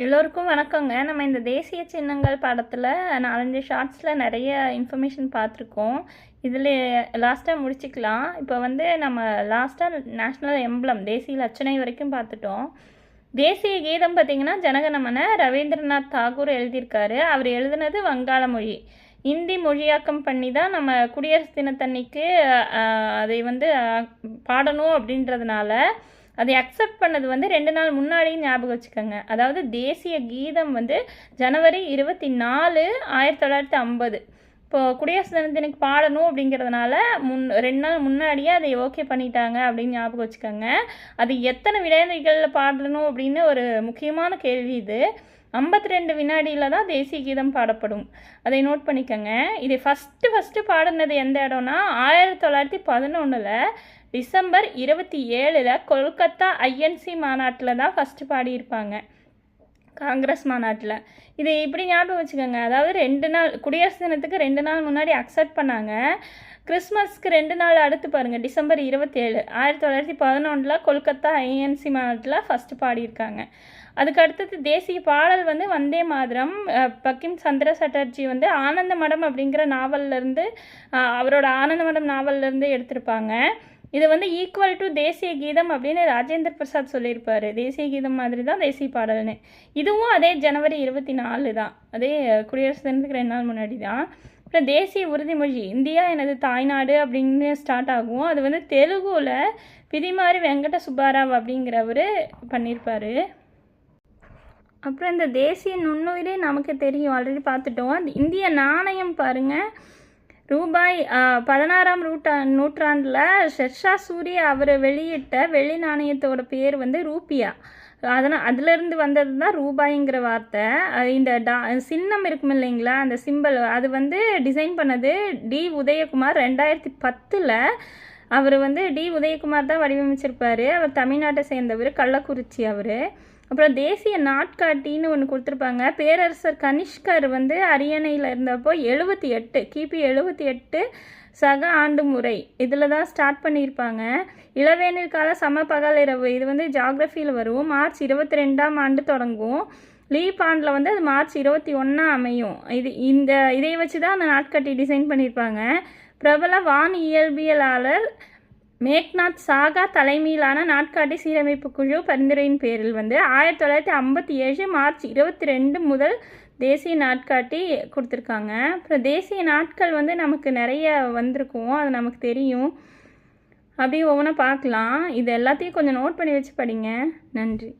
எல்லோருக்கும் வணக்கங்க. நம்ம இந்த தேசிய சின்னங்கள் படத்தில் 4-5 ஷார்ட்ஸில் நிறைய இன்ஃபர்மேஷன் பார்த்துருக்கோம். இதில் லாஸ்ட்டாக முடிச்சுக்கலாம். இப்போ நம்ம லாஸ்ட்டாக நேஷ்னல் எம்ப்ளம் தேசிய லட்சணை வரைக்கும் பார்த்துட்டோம். தேசிய கீதம் பார்த்திங்கன்னா ஜனகணமன ரவீந்திரநாத் தாகூர் எழுதியிருக்காரு. அவர் எழுதுனது வங்காள மொழி. இந்தி மொழியாக்கம் பண்ணி தான் நம்ம குடியரசு தினத்தன்னைக்கு அதை பாடணும் அப்படின்றதுனால அதை அக்செப்ட் பண்ணது 2 நாள் முன்னாடி ஞாபகம் வச்சுக்கோங்க. அதாவது தேசிய கீதம் ஜனவரி 24, 1950 இப்போது குடியரசு தினத்தினுக்கு பாடணும் அப்படிங்கிறதுனால 2 நாள் முன்னாடியே அதை ஓகே பண்ணிட்டாங்க அப்படின்னு ஞாபகம் வச்சுக்கோங்க. அது எத்தனை வினாடிகளில் பாடணும் அப்படின்னு ஒரு முக்கியமான கேள்வி இது. 52 வினாடியில் தான் தேசிய கீதம் பாடப்படும். அதை நோட் பண்ணிக்கோங்க. இதை ஃபஸ்ட்டு பாடினது எந்த இடம்னா 1911 டிசம்பர் 27 கொல்கத்தா ஐஎன்சி மாநாட்டில் தான் ஃபஸ்ட்டு பாடியிருப்பாங்க, காங்கிரஸ் மாநாட்டில். இதை இப்படி ஞாபகம் வச்சுக்கோங்க. அதாவது 2 நாள் குடியரசு தினத்துக்கு 2 நாள் முன்னாடி அக்செப்ட் பண்ணாங்க. கிறிஸ்மஸ்க்கு 2 நாள் அடுத்து பாருங்கள், டிசம்பர் 27 1911 கொல்கத்தா ஐஎன்சி மாநாட்டில் ஃபஸ்ட்டு பாடியிருக்காங்க. அதுக்கு அடுத்தது தேசிய பாடல் வந்தே மாதரம். பக்கிம் சந்திர சட்டர்ஜி ஆனந்த மடம் அப்படிங்கிற நாவல்லேருந்து, அவரோட ஆனந்த மடம் நாவல்லேருந்து எடுத்திருப்பாங்க. இது ஈக்குவல் டு தேசிய கீதம் அப்படின்னு ராஜேந்திர பிரசாத் சொல்லியிருப்பார். தேசிய கீதம் மாதிரி தான் தேசிய பாடல்னு. இதுவும் அதே ஜனவரி 24 தான், அதே குடியரசு தினத்துக்கு 2 நாள் முன்னாடி தான். அப்புறம் தேசிய உறுதிமொழி இந்தியா எனது தாய்நாடு அப்படின்னு ஸ்டார்ட் ஆகும். அது தெலுங்குல பிதிமாரி வெங்கட சுப்பாராவ் அப்படிங்கிறவர் பண்ணியிருப்பார். அப்புறம் இந்த தேசிய நுண்ணுயிரே நமக்கு தெரியும், ஆல்ரெடி பார்த்துட்டோம். இந்திய நாணயம் பாருங்கள், ரூபாய் 16ஆம் நூற்றாண்டில் ஷெர்ஷா சூரி அவர் வெளியிட்ட வெள்ளி நாணயத்தோட பேர் ரூபியா. அதிலிருந்து வந்தது தான் ரூபாய்ங்கிற வார்த்தை. இந்த சின்னம் இருக்கும் இல்லைங்களா, அந்த சிம்பிள், அது டிசைன் பண்ணது டி உதயகுமார் 2010. அவர் டி உதயகுமார் தான் வடிவமைச்சிருப்பார். அவர் தமிழ்நாட்டை சேர்ந்தவர், கள்ளக்குறிச்சி அவர். அப்புறம் தேசிய நாட்காட்டின்னு ஒன்று கொடுத்துருப்பாங்க. பேரரசர் கனிஷ்கர் அரியணையில் இருந்தப்போ 78 கிபி 78 சக ஆண்டு முறை இதில் தான் ஸ்டார்ட் பண்ணியிருப்பாங்க. இளவேனில் கால சம பகல் இரவு இது ஜாகிரஃபியில் வரும். மார்ச் 22ஆம் ஆண்டு தொடங்கும். லீப் ஆண்டில் அது மார்ச் 21 அமையும். இதை வச்சு தான் அந்த நாட்காட்டி டிசைன் பண்ணியிருப்பாங்க. பிரபல வான் இயல்பியலாளர் மேக்நாத் சாகா தலைமையிலான நாட்காட்டி சீரமைப்பு குழு பரிந்துரையின் பேரில் 1957 மார்ச் 22 முதல் தேசிய நாட்காட்டி கொடுத்துருக்காங்க. அப்புறம் தேசிய நாட்கள் நமக்கு நிறைய வந்திருக்கும், அது நமக்கு தெரியும். அப்படியே ஒவ்வொன்றா பார்க்கலாம். இது எல்லாத்தையும் கொஞ்சம் நோட் பண்ணி வச்சு படிங்க. நன்றி.